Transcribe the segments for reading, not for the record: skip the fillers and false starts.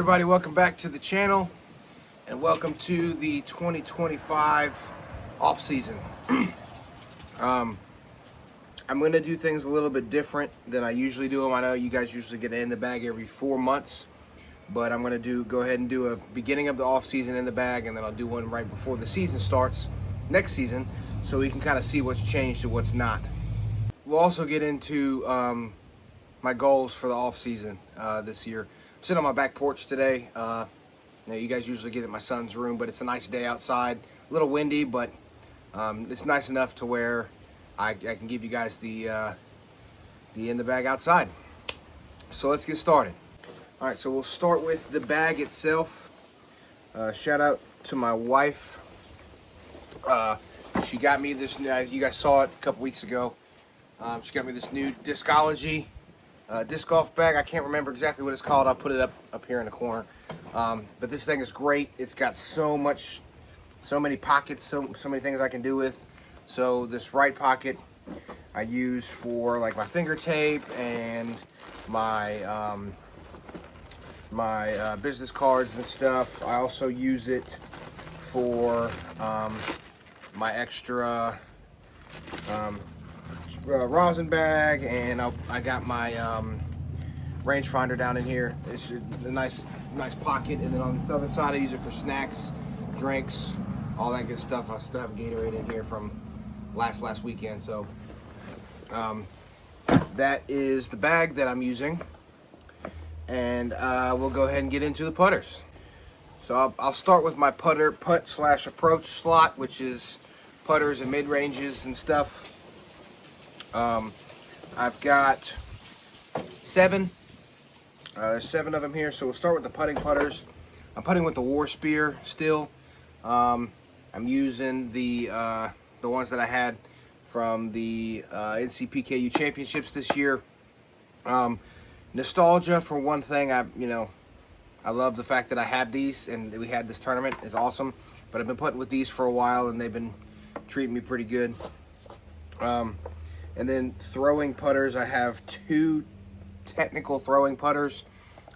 everybody, welcome back to the channel and welcome to the 2025 off season. I'm going to do things a little bit different than I usually do them. I know you guys usually get in the bag every 4 months, but I'm going to go ahead and do a beginning of the off season in the bag, and then I'll do one right before the season starts next season, so we can kind of see what's changed and what's not. We'll also get into my goals for the off season this year. I'm sitting on my back porch today. You guys usually get at my son's room, but it's a nice day outside. A little windy, but it's nice enough to where I can give you guys the in the bag outside. So let's get started. All right, so we'll start with the bag itself. Shout out to my wife. She got me this. You guys saw it a couple weeks ago. She got me this new Discology disc golf bag. I can't remember exactly what it's called. I'll put it up here in the corner. But this thing is great. It's got so many pockets, so many things I can do with. So this right pocket I use for like my finger tape and my my business cards and stuff. I also use it for my extra rosin bag, and I got my rangefinder down in here. It's a nice pocket, and then on this other side I use it for snacks, drinks, all that good stuff. I still have Gatorade in here from last weekend. So that is the bag that I'm using, and we'll go ahead and get into the putters. So I'll start with my putt/approach slot, which is putters and mid-ranges and stuff. I've got 7. There's 7 of them here. So we'll start with the putting putters. I'm putting with the War Spear still. I'm using the ones that I had from the NCPKU championships this year. Nostalgia for one thing. I love the fact that I have these and we had this tournament is awesome. But I've been putting with these for a while and they've been treating me pretty good. And then throwing putters, I have 2 technical throwing putters.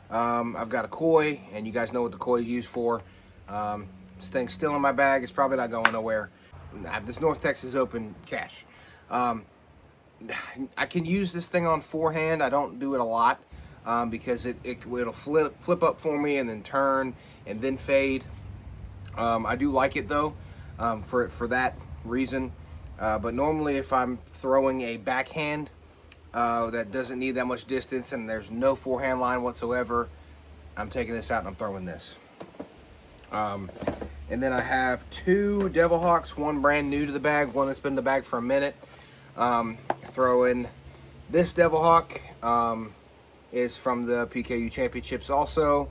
I've got a koi, and you guys know what the koi is used for. This thing's still in my bag. It's probably not going nowhere. I have this North Texas Open cash. I can use this thing on forehand. I don't do it a lot because it'll flip up for me and then turn and then fade. I do like it though for that reason. But normally if I'm throwing a backhand that doesn't need that much distance and there's no forehand line whatsoever, I'm taking this out and I'm throwing this. And then I have 2 Devil Hawks, one brand new to the bag, one that's been in the bag for a minute. Throwing this Devil Hawk is from the PKU championships also.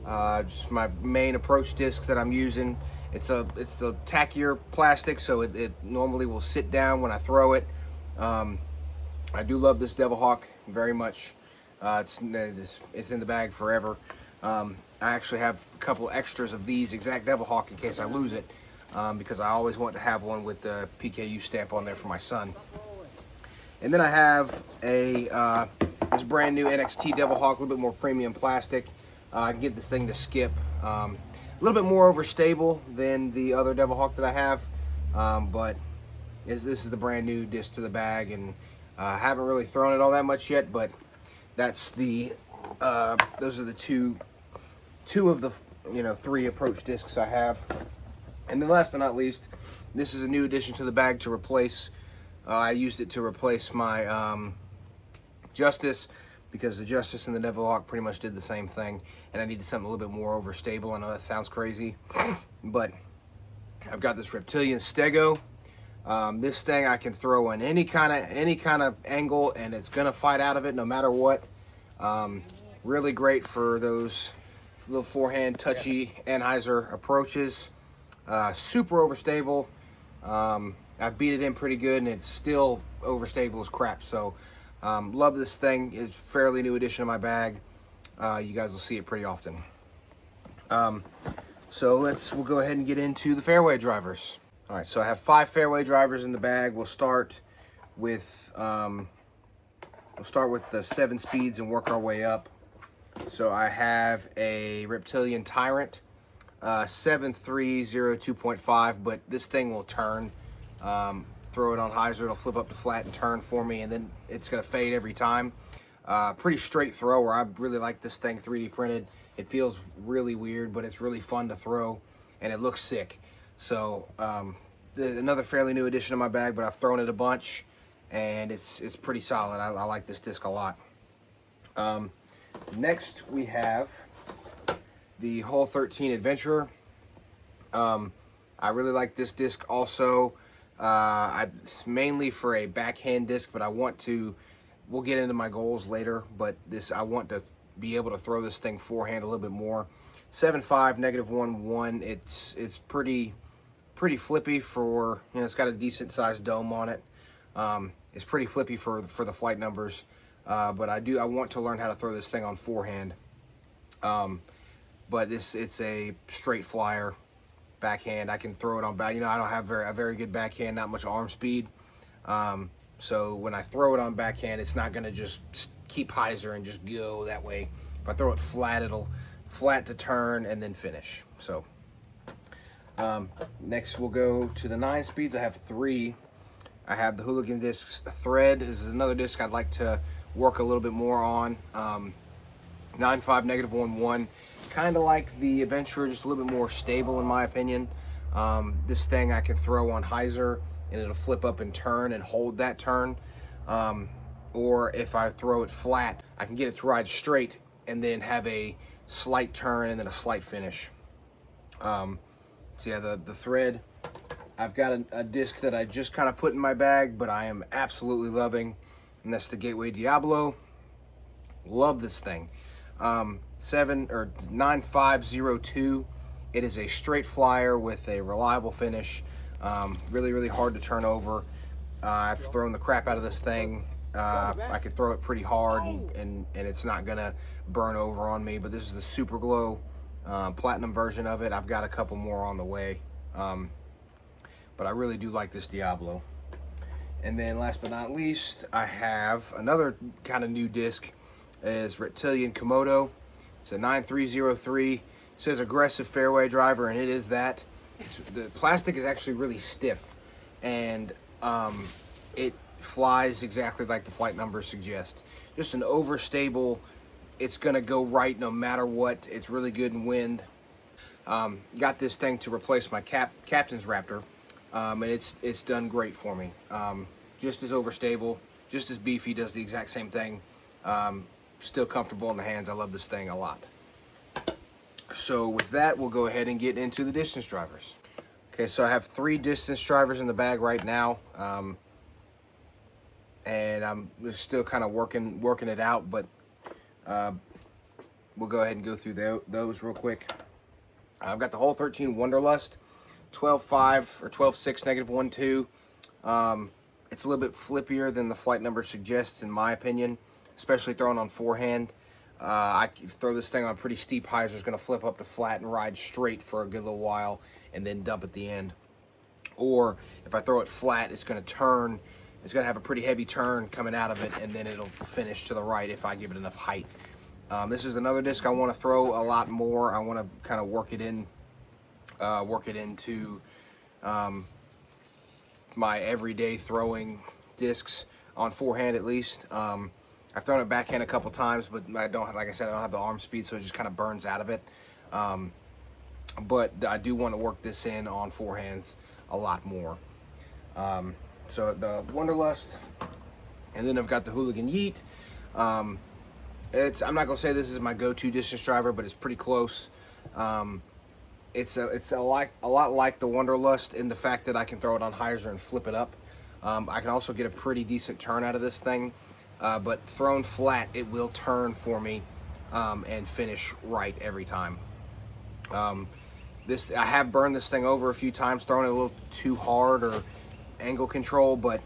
Just my main approach disc that I'm using. It's a tackier plastic, so it normally will sit down when I throw it. I do love this Devil Hawk very much. It's in the bag forever. I actually have a couple extras of these exact Devil Hawk in case I lose it, because I always want to have one with the PKU stamp on there for my son. And then I have this brand new NXT Devil Hawk, a little bit more premium plastic. I can get this thing to skip. A little bit more overstable than the other Devil Hawk that I have, but this is the brand new disc to the bag, and I haven't really thrown it all that much yet. But that's those are the two of the 3 approach discs I have. And then last but not least, this is a new addition to the bag to replace. I used it to replace my Justice, because the Justice and the Devil Hawk pretty much did the same thing, and I needed something a little bit more overstable. I know that sounds crazy, but I've got this Reptilian Stego. This thing I can throw in any kind of angle, and it's gonna fight out of it no matter what. Really great for those little forehand touchy Anheuser approaches. Super overstable. I beat it in pretty good, and it's still overstable as crap. So love this thing. It's a fairly new addition to my bag. You guys will see it pretty often. So we'll go ahead and get into the fairway drivers. All right, so I have 5 fairway drivers in the bag. We'll start with the 7 speeds and work our way up. So I have a Reptilian Tyrant, 7302.5, but this thing will turn. Throw it on hyzer, it'll flip up to flat and turn for me, and then it's going to fade every time. Pretty straight thrower. I really like this thing 3D printed. It feels really weird, but it's really fun to throw, and it looks sick. So another fairly new addition to my bag, but I've thrown it a bunch, and it's pretty solid. I like this disc a lot. Next we have the Hull 13 Adventurer. I really like this disc also. It's mainly for a backhand disc, but we'll get into my goals later, but I want to be able to throw this thing forehand a little bit more. 7.5, -1.1. It's pretty flippy for, it's got a decent sized dome on it. It's pretty flippy for the flight numbers, but I want to learn how to throw this thing on forehand. But it's a straight flyer backhand. I can throw it on back. I don't have a very good backhand, not much arm speed. So when I throw it on backhand, it's not going to just keep hyzer and just go that way. If I throw it flat, it'll flat to turn and then finish. So next we'll go to the 9 speeds. I have 3. I have the Hooligan discs thread. This is another disc I'd like to work a little bit more on. 9.5, -1.1. Kind of like the Adventurer, just a little bit more stable in my opinion. This thing I can throw on hyzer and it'll flip up and turn and hold that turn. Or if I throw it flat, I can get it to ride straight and then have a slight turn and then a slight finish. So yeah, the thread. I've got a disc that I just kind of put in my bag, but I am absolutely loving, and that's the Gateway Diablo. Love this thing. 9502. It is a straight flyer with a reliable finish. Really hard to turn over. I've thrown the crap out of this thing. I could throw it pretty hard and it's not gonna burn over on me, but this is the Super Glow platinum version of it. I've got a couple more on the way, but I really do like this Diablo. And then last but not least, I have another kind of new disc. Is Reptilian Komodo. It's a 9303. It says aggressive fairway driver, and it is that. The plastic is actually really stiff, and it flies exactly like the flight numbers suggest. Just an overstable, it's gonna go right no matter what. It's really good in wind. Got this thing to replace my Captain's Raptor, and it's done great for me. Just as overstable, just as beefy, does the exact same thing. Still comfortable in the hands. I love this thing a lot. So with that, we'll go ahead and get into the distance drivers. Okay, so I have 3 distance drivers in the bag right now, and I'm still kind of working it out, but we'll go ahead and go through those real quick. I've got the Hull 13 Wanderlust, 12.5 or 12.6 -1.2. It's a little bit flippier than the flight number suggests, in my opinion, especially throwing on forehand. I throw this thing on pretty steep hyzer, it's going to flip up to flat and ride straight for a good little while and then dump at the end. Or if I throw it flat, it's going to turn. It's going to have a pretty heavy turn coming out of it, and then it'll finish to the right if I give it enough height. This is another disc I want to throw a lot more. I want to kind of work it into my everyday throwing discs on forehand at least. I've thrown it backhand a couple times, but I don't, like I said, I don't have the arm speed, so it just kind of burns out of it. But I do want to work this in on forehands a lot more. So the Wanderlust, and then I've got the Hooligan Yeet. I'm not gonna say this is my go-to distance driver, but it's pretty close. It's a lot like the Wanderlust in the fact that I can throw it on hyzer and flip it up. I can also get a pretty decent turn out of this thing. But thrown flat, it will turn for me and finish right every time. I have burned this thing over a few times, throwing it a little too hard or angle control, but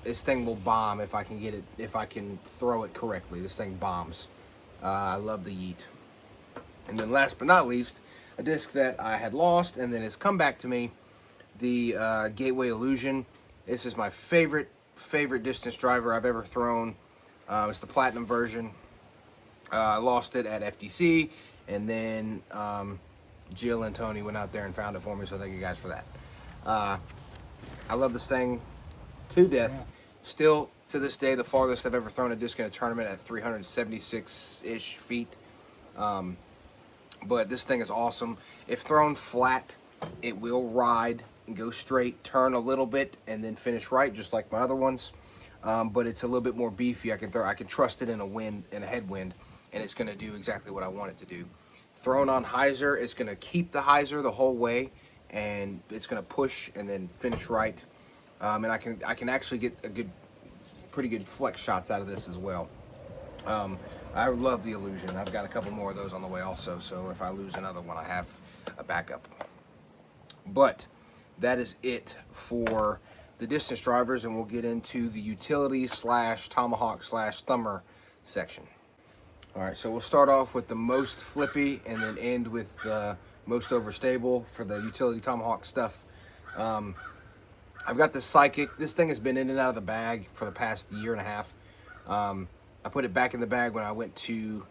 this thing will bomb if I can throw it correctly. This thing bombs. I love the Yeet. And then last but not least, a disc that I had lost and then has come back to me, the Gateway Illusion. This is my favorite distance driver I've ever thrown. It's the platinum version. I lost it at FTC, and then Jill and Tony went out there and found it for me, so thank you guys for that. I love this thing to death. Still, to this day, the farthest I've ever thrown a disc in a tournament at 376-ish feet. But this thing is awesome. If thrown flat, it will ride and go straight, turn a little bit, and then finish right, just like my other ones. But it's a little bit more beefy. I can trust it in a headwind, and it's going to do exactly what I want it to do. Thrown on hyzer, it's going to keep the hyzer the whole way, and it's going to push and then finish right. And I can actually get pretty good flex shots out of this as well. I love the Illusion. I've got a couple more of those on the way also, so if I lose another one, I have a backup. But that is it for the distance drivers, and we'll get into the utility / tomahawk / thumber section. All right, so we'll start off with the most flippy and then end with the most overstable for the utility tomahawk stuff. I've got the Psychic. This thing has been in and out of the bag for the past year and a half. I put it back in the bag when I went to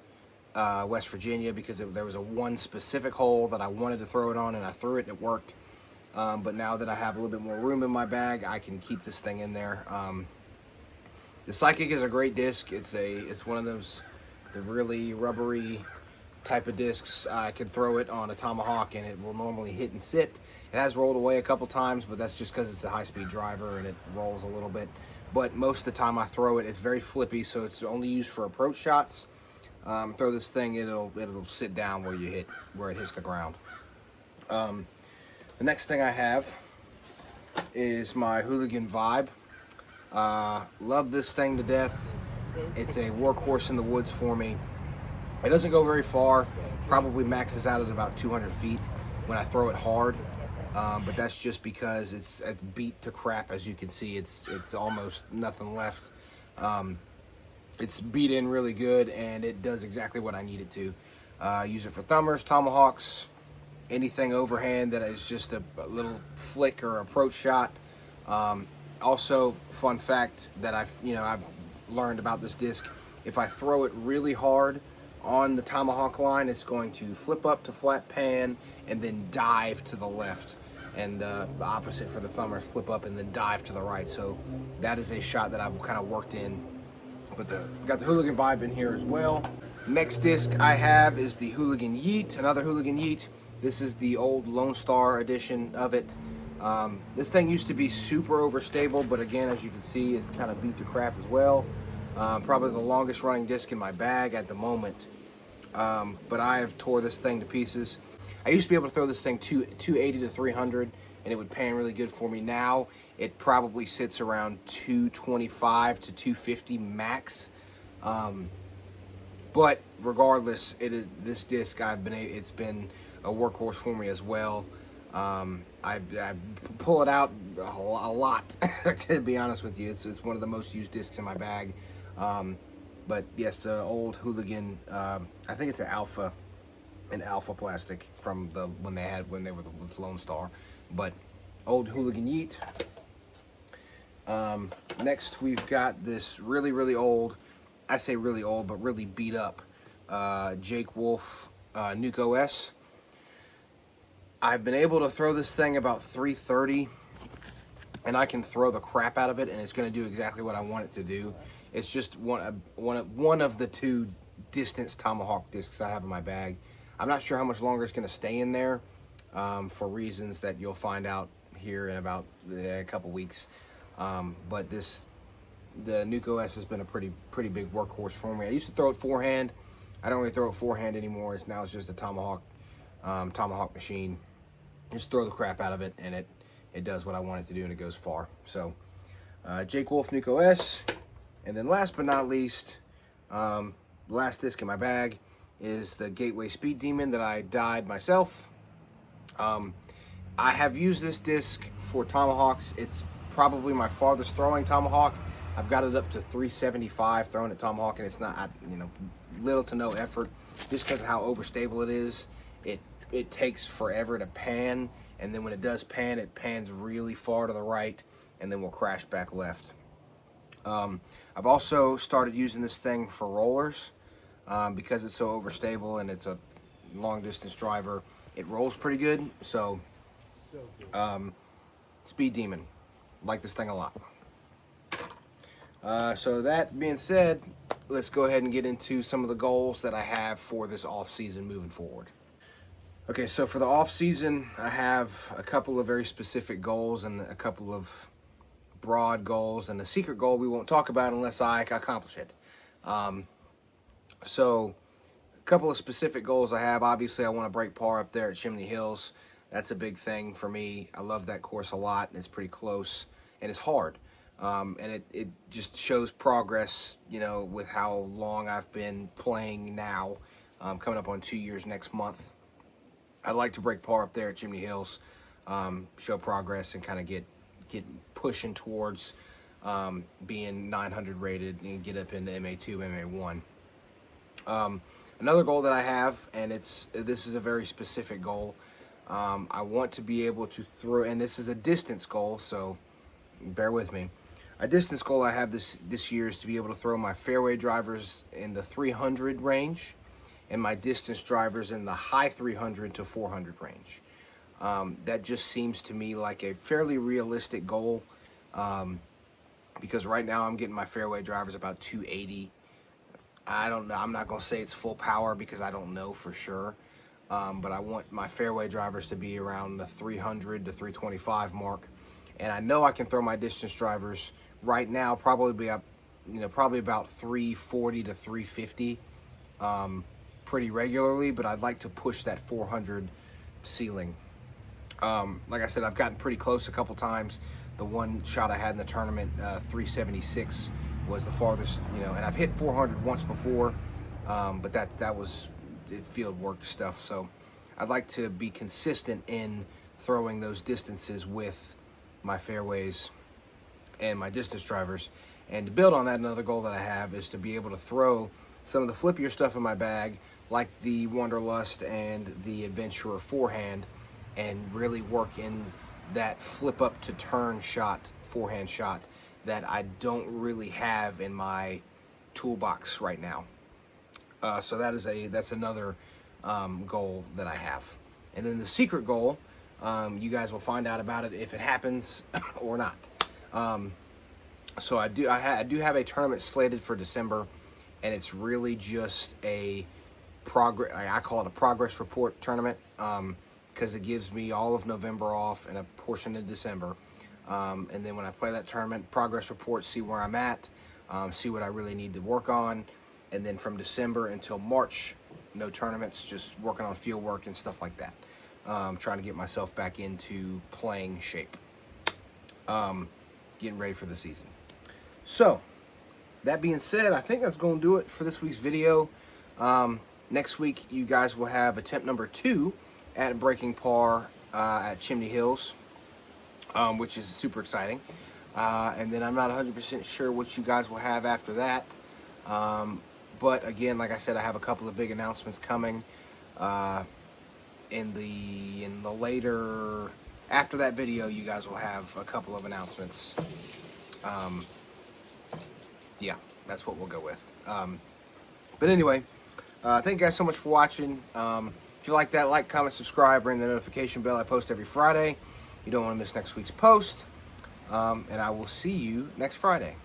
West Virginia because there was one specific hole that I wanted to throw it on, and I threw it and it worked. But now that I have a little bit more room in my bag, I can keep this thing in there. The Psychic is a great disc. It's one of those the really rubbery type of discs. I can throw it on a tomahawk and it will normally hit and sit. It has rolled away a couple times, but that's just because it's a high-speed driver and it rolls a little bit. But most of the time I throw it, it's very flippy, so it's only used for approach shots. Throw this thing, it'll sit down where it hits the ground. The next thing I have is my Hooligan Vibe. Love this thing to death. It's a workhorse in the woods for me. It doesn't go very far, probably maxes out at about 200 feet when I throw it hard. But that's just because it's beat to crap. As you can see, it's almost nothing left. It's beat in really good, and it does exactly what I need it to. Use it for thumbers, tomahawks, anything overhand that is just a little flick or approach shot. Also, fun fact that I've learned about this disc: if I throw it really hard on the tomahawk line, it's going to flip up to flat pan and then dive to the left. And the opposite for the thumber, flip up and then dive to the right. So that is a shot that I've kind of worked in. But got the Hooligan Vibe in here as well. Next disc I have is the Hooligan Yeet, another Hooligan Yeet. This is the old Lone Star edition of it. This thing used to be super overstable, but again, as you can see, it's kind of beat to crap as well. Probably the longest running disc in my bag at the moment. But I have tore this thing to pieces. I used to be able to throw this thing 280 to 300, and it would pan really good for me. Now it probably sits around 225 to 250 max. But regardless, this disc it's been a workhorse for me as well. I pull it out a lot to be honest with you. It's one of the most used discs in my bag. But yes, the old Hooligan, I think it's an alpha plastic from when they were with Lone Star. But old Hooligan Yeet. Next we've got this really old, I say really old, but really beat up Jake Wolf Nuke OS. I've been able to throw this thing about 330, and I can throw the crap out of it, and it's going to do exactly what I want it to do. It's just one of the two distance tomahawk discs I have in my bag. I'm not sure how much longer it's going to stay in there for reasons that you'll find out here in about a couple weeks. But the Nuke OS has been a pretty big workhorse for me. I used to throw it forehand. I don't really throw it forehand anymore. Now it's just a tomahawk machine. Just throw the crap out of it, and it does what I want it to do, and it goes far. So Jake Wolf Nuke OS. And then last but not least, the last disc in my bag is the Gateway Speed Demon that I dyed myself. I have used this disc for tomahawks. It's probably my farthest throwing tomahawk. I've got it up to 375 throwing at tomahawk, and it's not, little to no effort, just because of how overstable it is. It takes forever to pan, and then when it does pan, it pans really far to the right, and then will crash back left. I've also started using this thing for rollers. because it's so overstable and it's a long distance driver. It rolls pretty good. So, Speed Demon, like this thing a lot. So that being said, let's go ahead and get into some of the goals that I have for this off season moving forward. Okay, so for the off season, I have a couple of very specific goals and a couple of broad goals, and the secret goal we won't talk about unless I accomplish it. So a couple of specific goals I have. Obviously, I want to break par up there at Chimney Hills. That's a big thing for me. I love that course a lot, and it's pretty close, and it's hard. And it just shows progress, you know, with how long I've been playing now, coming up on 2 years next month. I'd like to break par up there at Chimney Hills, show progress, and kind of get pushing towards being 900 rated and get up into MA2, MA1. Another goal that I have, and this is a very specific goal. I want to be able to throw, and this is a distance goal, so bear with me. A distance goal I have this year is to be able to throw my fairway drivers in the 300 range and my distance drivers in the high 300 to 400 range. That just seems to me like a fairly realistic goal, because right now I'm getting my fairway drivers about 280. I don't know. I'm not going to say it's full power because I don't know for sure. But I want my fairway drivers to be around the 300 to 325 mark. And I know I can throw my distance drivers right now probably about 340 to 350 pretty regularly, but I'd like to push that 400 ceiling. Like I said, I've gotten pretty close a couple times. The one shot I had in the tournament, 376 was the farthest, you know, and I've hit 400 once before, but that was field work stuff. So I'd like to be consistent in throwing those distances with my fairways and my distance drivers. And to build on that, another goal that I have is to be able to throw some of the flippier stuff in my bag, like the Wanderlust and the Adventurer forehand, and really work in that flip up to turn shot, forehand shot, that I don't really have in my toolbox right now. So that's another goal that I have. And then the secret goal, you guys will find out about it if it happens or not. So I do have a tournament slated for December, and it's really just a progress. I call it a progress report tournament, because it gives me all of November off and a portion of December. And then when I play that tournament, progress report, see where I'm at, see what I really need to work on. And then from December until March, no tournaments, just working on field work and stuff like that. Trying to get myself back into playing shape. Getting ready for the season. So, that being said, I think that's going to do it for this week's video. Next week, you guys will have attempt number 2 at breaking par at Chimney Hills, which is super exciting. And then I'm not 100% sure what you guys will have after that. But again, like I said, I have a couple of big announcements coming in the later, after that video. You guys will have a couple of announcements. Yeah, that's what we'll go with. But anyway, thank you guys so much for watching. If you like that, like, comment, subscribe, ring the notification bell. I post every Friday. You don't want to miss next week's post. And I will see you next Friday.